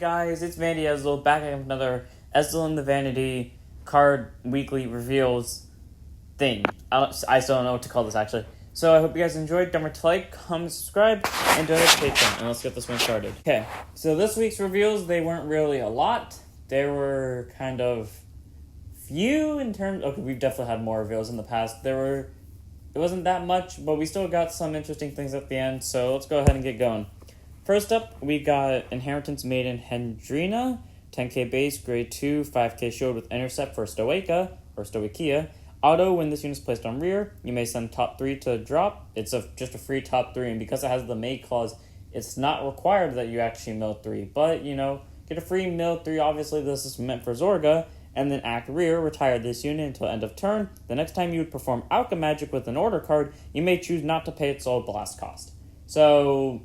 guys, it's Vanity Ezel back with another Ezel in the Vanity card weekly reveals thing. I still don't know what to call this actually. So I hope you guys enjoyed. Don't forget to like, comment, subscribe, and donate to Patreon. And let's get this one started. Okay, so this week's reveals, they weren't really a lot. They were kind of few in terms. Okay, we've definitely had more reveals in the past. It wasn't that much, but we still got some interesting things at the end. So let's go ahead and get going. First up, we got Inheritance Maiden Hendrina, 10k base, grade 2, 5k shield with intercept for Stoica, or Stoicia. Auto, when this unit is placed on rear, you may send top 3 to drop. It's just a free top 3, and because it has the May clause, it's not required that you actually mill 3. But, get a free mill 3. Obviously, this is meant for Zorga. And then act rear, retire this unit until end of turn. The next time you would perform Alchemy Magic with an order card, you may choose not to pay its Soul Blast cost. So,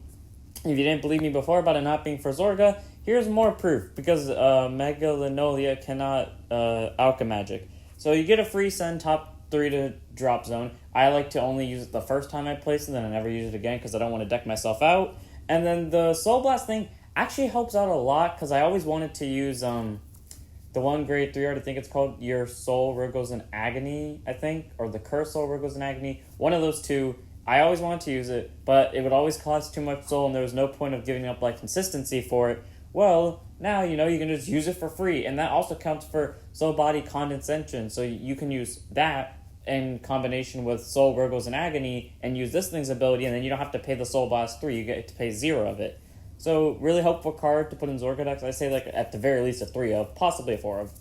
if you didn't believe me before about it not being for Zorga, here's more proof, because Mega Linolia cannot Alchemy Magic. So you get a free send top 3 to drop zone. I like to only use it the first time I place it, then I never use it again because I don't want to deck myself out. And then the Soul Blast thing actually helps out a lot, because I always wanted to use the one grade 3 art, I think it's called Your Soul Wriggles in Agony, I think, or the Curse Soul Wriggles in Agony. One of those two. I always wanted to use it, but it would always cost too much soul, and there was no point of giving up consistency for it. Well, now you can just use it for free, and that also counts for Soul Body Condescension. So you can use that in combination with Soul Wriggles in Agony and use this thing's ability, and then you don't have to pay the Soul Blast 3. You get to pay 0 of it. So really helpful card to put in Zorga decks. I say at the very least a 3 of, possibly a 4 of.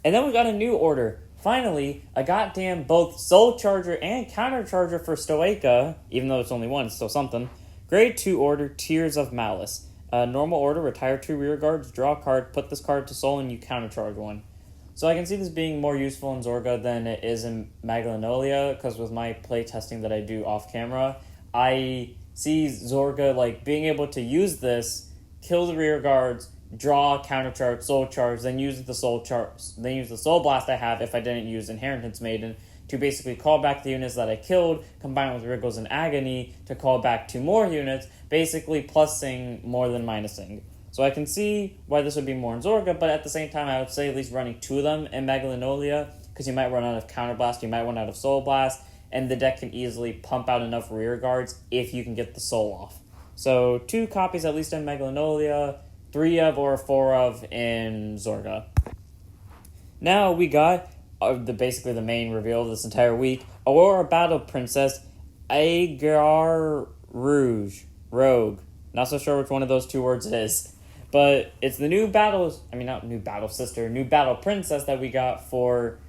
And then we got a new order. Finally, a goddamn both Soul Charger and Counter Charger for Stoica, even though it's only one, it's still something. Grade 2 order, Tears of Malice. Normal order, retire 2 rear guards, draw a card, put this card to Soul, and you counter charge 1. So I can see this being more useful in Zorga than it is in Maglanolia, because with my play testing that I do off camera, I see Zorga being able to use this, kill the rear guards, draw, counter charge, soul charge, then use the soul blast I have if I didn't use Inheritance Maiden to basically call back the units that I killed, combine with Wriggles in Agony to call back 2 more units, basically plussing more than minusing. So I can see why this would be more in Zorga, but at the same time I would say at least running 2 of them in Maglanolia, because you might run out of Counter Blast, you might run out of Soul Blast, and the deck can easily pump out enough rear guards if you can get the soul off. So 2 copies at least in Maglanolia, 3 of or 4 of in Zorga. Now we got basically the main reveal of this entire week. Aurora Battle Princess Agar Rouge. Rogue. Not so sure which one of those 2 words it is. But it's the new battle princess that we got for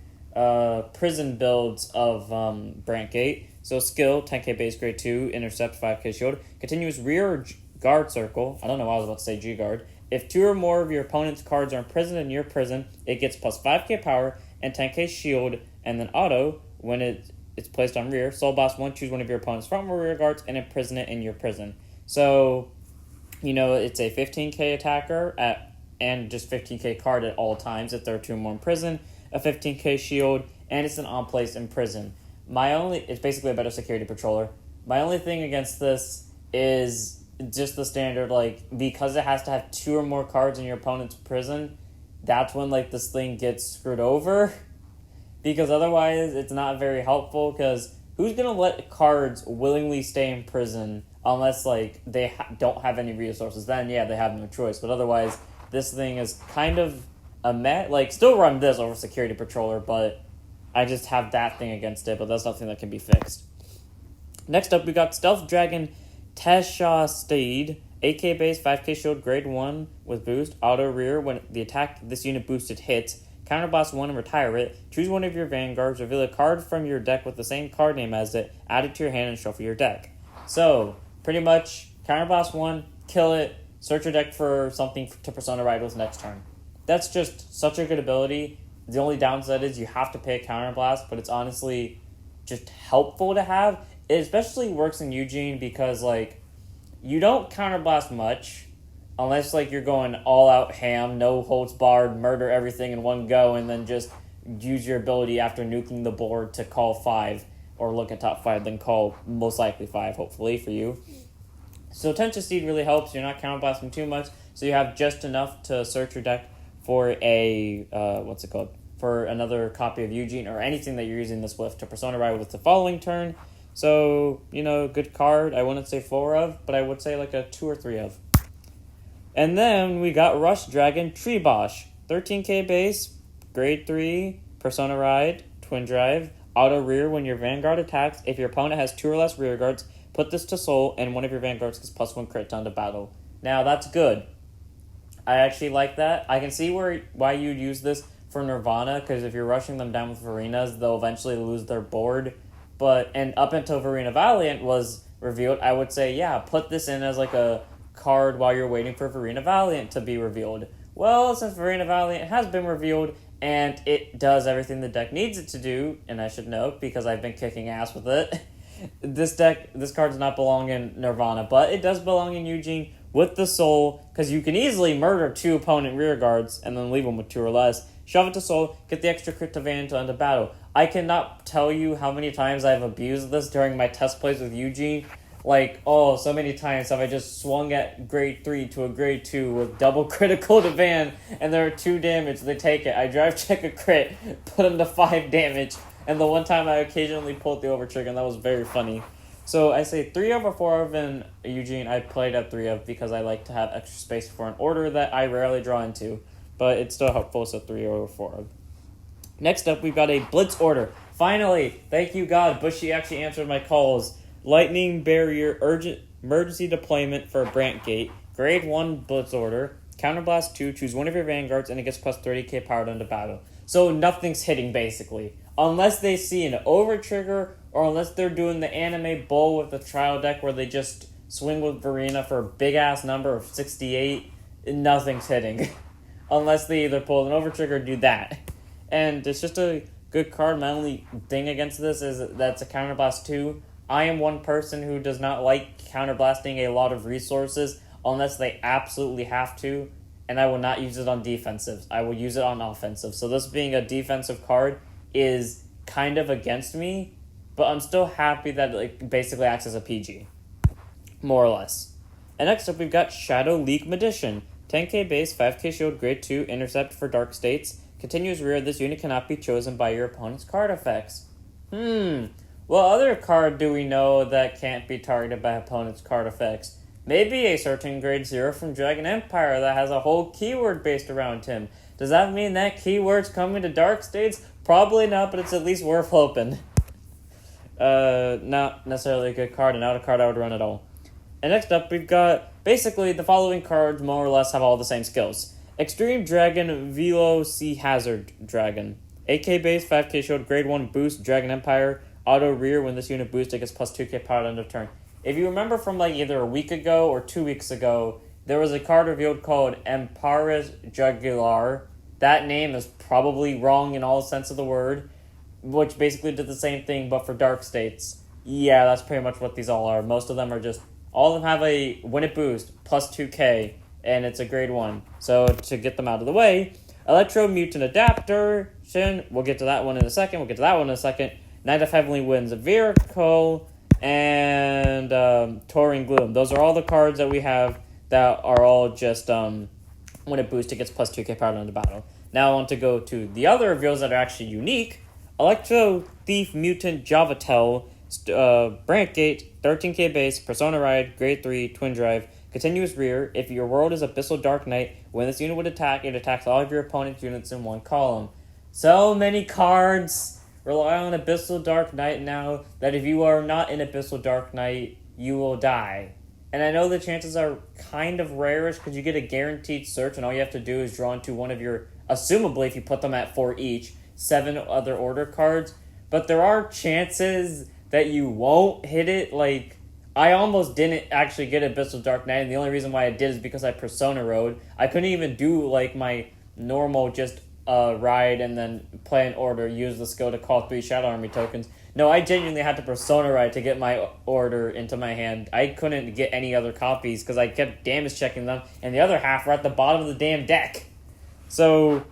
prison builds of Brantgate. So skill, 10k base, grade 2, intercept, 5k shield. Continuous rear guard circle. I don't know why I was about to say G-guard. If 2 or more of your opponent's cards are imprisoned in your prison, it gets plus 5k power and 10k shield. And then auto, when it's placed on rear, Soul Blast 1, choose one of your opponent's front or rear guards and imprison it in your prison. So, it's a 15k attacker and just 15k card at all times if there are 2 or more in prison, a 15k shield, and it's an on-place in prison. It's basically a better security patroller. My only thing against this is just the standard, because it has to have 2 or more cards in your opponent's prison, that's when, this thing gets screwed over. Because otherwise, it's not very helpful, because who's going to let cards willingly stay in prison unless, they don't have any resources? Then, yeah, they have no choice. But otherwise, this thing is kind of a meh. Still run this over Security Patroller, but I just have that thing against it, but that's nothing that can be fixed. Next up, we got Stealth Dragon Tesha Steed, 8k base, 5k shield, grade 1 with boost, auto rear. When the attack this unit boosted hits, counterblast 1 and retire it. Choose one of your vanguards, reveal a card from your deck with the same card name as it, add it to your hand and shuffle your deck. So, pretty much, counterblast 1, kill it, search your deck for something to Persona Rivals next turn. That's just such a good ability. The only downside is you have to pay a counterblast, but it's honestly just helpful to have. It especially works in Eugene because, you don't counterblast much unless, you're going all-out ham, no holds barred, murder everything in one go, and then just use your ability after nuking the board to call 5, or look at top 5, then call most likely 5, hopefully, for you. So Tencha Steed really helps. You're not counterblasting too much. so you have just enough to search your deck for a, for another copy of Eugene or anything that you're using this with to Persona Ride with the following turn. So, good card. I wouldn't say 4 of, but I would say like a 2 or 3 of. And then we got Rush Dragon Treebosh. 13k base, grade 3, Persona Ride, Twin Drive, auto rear when your Vanguard attacks. If your opponent has 2 or less rear guards, put this to soul, and one of your Vanguards gets +1 crit down to battle. Now, that's good. I actually like that. I can see why you'd use this for Nirvana, because if you're rushing them down with Varenas, they'll eventually lose their board. And up until Varena Valiant was revealed, I would say, yeah, put this in as like a card while you're waiting for Varena Valiant to be revealed. Well, since Varena Valiant has been revealed, and it does everything the deck needs it to do, and I should note, because I've been kicking ass with it, this card does not belong in Nirvana, but it does belong in Eugene with the soul, because you can easily murder 2 opponent rear guards and then leave them with 2 or less. Shove it to soul, get the extra crit to Van to end the battle. I cannot tell you how many times I've abused this during my test plays with Eugene. So many times have I just swung at grade 3 to a grade 2 with double critical to Van, and there are 2 damage, they take it. I drive check a crit, put them to 5 damage, and the one time I occasionally pulled the overtrigger, and that was very funny. So I say 3 of or 4 of in Eugene. I played at 3 of because I like to have extra space for an order that I rarely draw into, but it's still helpful, so 3 or 4 of. Next up, we've got a Blitz order. Finally, thank you God, Bushy actually answered my calls. Lightning Barrier, urgent emergency deployment for Brant Gate, grade 1 Blitz order, Counterblast 2, choose one of your Vanguards, and it gets plus 30k power down to battle. So nothing's hitting, basically. Unless they see an overtrigger, or unless they're doing the anime bull with the trial deck where they just swing with Varena for a big-ass number of 68, nothing's hitting. Unless they either pull an overtrigger or do that. And it's just a good card. My only thing against this is that it's a Counterblast 2. I am one person who does not like counterblasting a lot of resources unless they absolutely have to, and I will not use it on defensive. I will use it on offensive. So this being a defensive card is kind of against me, but I'm still happy that it basically acts as a PG, more or less. And next up, we've got Shadow League Magician. 10k base, 5k shield, grade 2, intercept for dark states. Continuous rear, this unit cannot be chosen by your opponent's card effects. What other card do we know that can't be targeted by opponent's card effects? Maybe a certain grade 0 from Dragon Empire that has a whole keyword based around him. Does that mean that keyword's coming to dark states? Probably not, but it's at least worth hoping. Not necessarily a good card, and not a card I would run at all. And next up, we've got basically the following cards more or less have all the same skills. Extreme Dragon Velo Sea Hazard Dragon. 8k base, 5k shield, grade 1 boost, Dragon Empire. Auto rear, when this unit boosts, it gets plus 2k power at end of turn. If you remember from either a week ago or 2 weeks ago, there was a card revealed called Emparez Jugular. That name is probably wrong in all sense of the word, which basically did the same thing but for dark states. Yeah, that's pretty much what these all are. Most of them are just, all of them have a when it boost plus 2k, and it's a grade 1. So to get them out of the way, Electro Mutant Adapter, we'll get to that one in a second, Knight of Heavenly Winds, Vehicle, and Touring Gloom. Those are all the cards that we have that are all just, when it boosts, it gets plus 2k power down to battle. Now I want to go to the other reveals that are actually unique. Electro Thief Mutant Javatel, Brant Gate, 13k base, Persona Ride, grade 3, Twin Drive, Continuous Rear. If your world is Abyssal Dark Knight, when this unit would attack, it attacks all of your opponent's units in one column. So many cards rely on Abyssal Dark Knight now that if you are not in Abyssal Dark Knight, you will die. And I know the chances are kind of rarish because you get a guaranteed search and all you have to do is draw into one of your, assumably if you put them at 4 each, 7 other order cards. But there are chances that you won't hit it. I almost didn't actually get Abyssal Dark Knight, and the only reason why I did is because I Persona Road. I couldn't even do my normal just ride and then play an order, use the skill to call 3 Shadow Army tokens. No, I genuinely had to Persona Ride to get my order into my hand. I couldn't get any other copies because I kept damage checking them, and the other half were at the bottom of the damn deck. So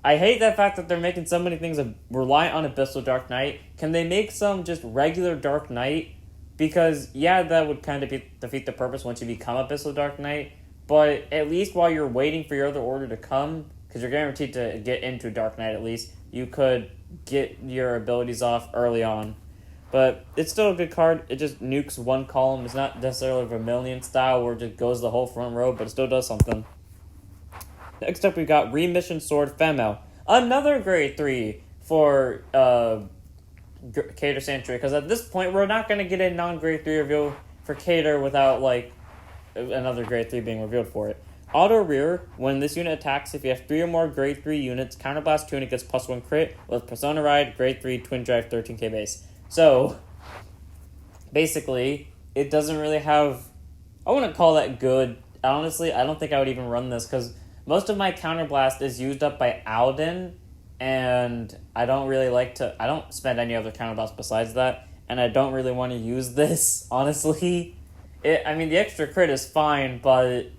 I hate that fact that they're making so many things that rely on Abyssal Dark Knight. Can they make some just regular Dark Knight? Because, yeah, that would kind of defeat the purpose once you become Abyssal Dark Knight. but at least while you're waiting for your other order to come, because you're guaranteed to get into Dark Knight at least, you could get your abilities off early on. But it's still a good card. It just nukes one column. It's not necessarily Vermilion style where it just goes the whole front row, but it still does something. Next up, we got Remission Sword Femel. Another grade 3 for Cater Sentry, because at this point, we're not going to get a non-grade 3 reveal for Cater without, like, another grade 3 being revealed for it. Auto Rear, when this unit attacks, if you have 3 or more grade 3 units, Counterblast 2 and it gets +1 crit with Persona Ride, grade 3, Twin Drive, 13k base. So, basically, it doesn't really have... I wouldn't call that good. Honestly, I don't think I would even run this, because most of my Counterblast is used up by Alden, and I don't really like to... I don't spend any other Counterblast besides that, and I don't really want to use this, honestly. The extra crit is fine, but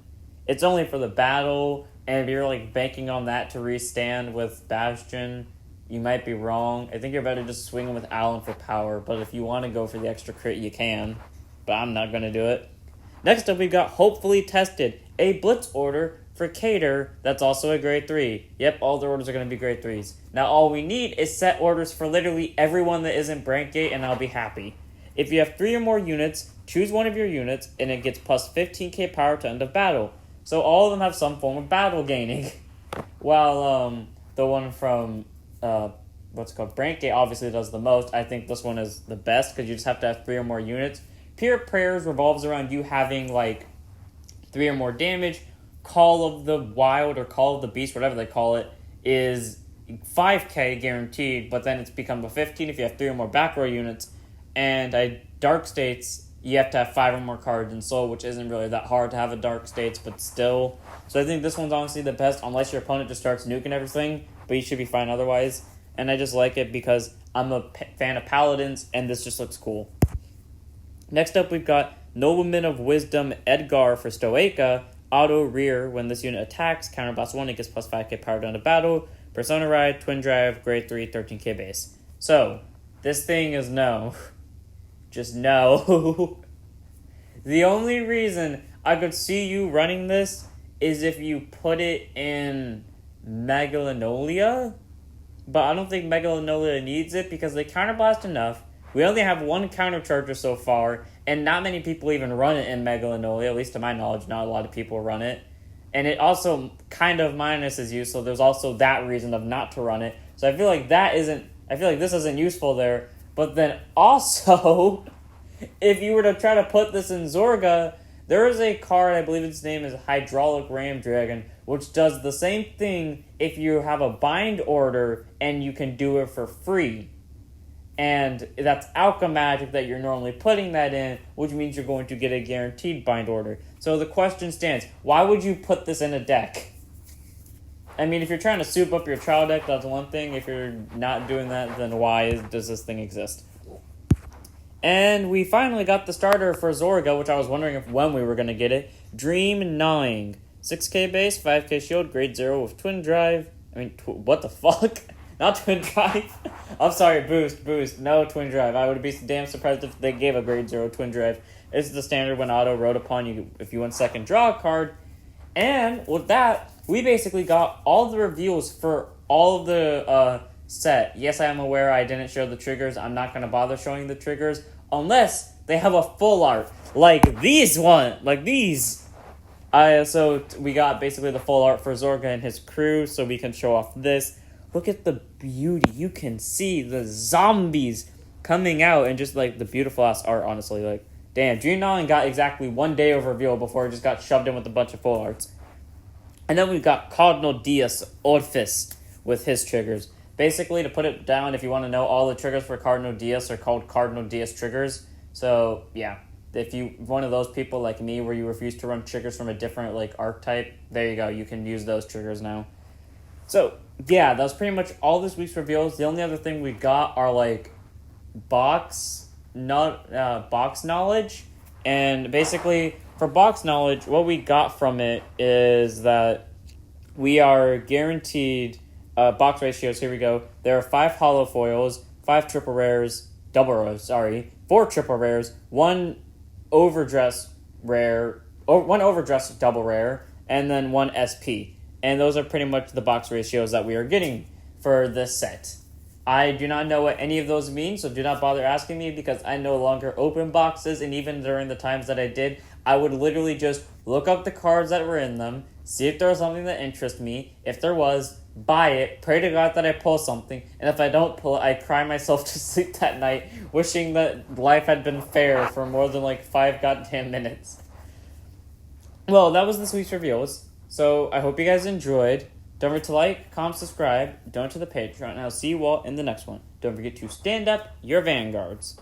it's only for the battle, and if you're, like, banking on that to restand with Bastion, you might be wrong. I think you're better just swinging with Allen for power, but if you want to go for the extra crit, you can. But I'm not going to do it. Next up, we've got Hopefully Tested, a Blitz order for Cater that's also a grade 3. Yep, all the orders are going to be grade 3s. Now, all we need is set orders for literally everyone that isn't Brank Gate, and I'll be happy. If you have 3 or more units, choose one of your units, and it gets plus 15k power to end of battle. So all of them have some form of battle gaining. While the one from... Brank Gate obviously does the most. I think this one is the best because you just have to have 3 or more units. Pure Prayers revolves around you having like 3 or more damage. Call of the Wild or Call of the Beast, whatever they call it, is 5k guaranteed, but then it's become a 15 if you have 3 or more back row units. And Dark States, you have to have 5 or more cards in Soul, which isn't really that hard to have a Dark States, but still. So I think this one's honestly the best, unless your opponent just starts nuking everything, but you should be fine otherwise. And I just like it because I'm a fan of Paladins, and this just looks cool. Next up, we've got Nobleman of Wisdom Edgar for Stoica. Auto Rear, when this unit attacks, Counterblast 1, it gets plus 5k power down to battle. Persona Ride, Twin Drive, grade 3, 13k base. So, this thing is no. Just no. The only reason I could see you running this is if you put it in Megalanolia. But I don't think Megalanolia needs it because they counterblast enough. We only have 1 countercharger so far, and not many people even run it in Megalanolia, at least to my knowledge, not a lot of people run it. And it also kind of minuses you, so there's also that reason of not to run it. So I feel like this isn't useful there. But then also, if you were to try to put this in Zorga, there is a card, I believe its name is Hydraulic Ram Dragon, which does the same thing if you have a bind order and you can do it for free. And that's Alchemagic that you're normally putting that in, which means you're going to get a guaranteed bind order. So the question stands, why would you put this in a deck? I mean, if you're trying to soup up your trial deck, that's one thing. If you're not doing that, then why does this thing exist? And we finally got the starter for Zorga, which I was wondering when we were going to get it. Dream 9. 6k base, 5k shield, grade 0 with Twin Drive. What the fuck? Not Twin Drive. I'm sorry, boost. No Twin Drive. I would be damn surprised if they gave a grade 0 Twin Drive. It's the standard when auto wrote upon you if you win second, draw a card. And with that, we basically got all the reveals for all of the set. Yes, I am aware I didn't show the triggers. I'm not going to bother showing the triggers unless they have a full art. Like these. So we got basically the full art for Zorga and his crew, so we can show off this. Look at the beauty. You can see the zombies coming out and just like the beautiful ass art, honestly. Like, damn, Dream 9 got exactly 1 day of reveal before it just got shoved in with a bunch of full arts. And then we've got Cardinal Diaz Orphis with his triggers. Basically, to put it down, if you want to know, all the triggers for Cardinal Diaz are called Cardinal Diaz triggers. So, yeah. If you one of those people like me where you refuse to run triggers from a different like archetype, there you go. You can use those triggers now. So, yeah, that was pretty much all this week's reveals. The only other thing we got are like box knowledge. And basically, for box knowledge, what we got from it is that we are guaranteed box ratios. Here we go. There are 5 hollow foils, 5 triple rares, 4 triple rares, 1 overdress rare, or one overdress double rare, and then one SP. And those are pretty much the box ratios that we are getting for this set. I do not know what any of those mean, so do not bother asking me because I no longer open boxes, and even during the times that I did, I would literally just look up the cards that were in them, see if there was something that interested me. If there was, buy it, pray to God that I pull something, and if I don't pull it, I cry myself to sleep that night, wishing that life had been fair for more than 5 goddamn minutes. Well, that was this week's reveals, so I hope you guys enjoyed. Don't forget to like, comment, subscribe, donate to the Patreon, and I'll see you all in the next one. Don't forget to stand up your vanguards.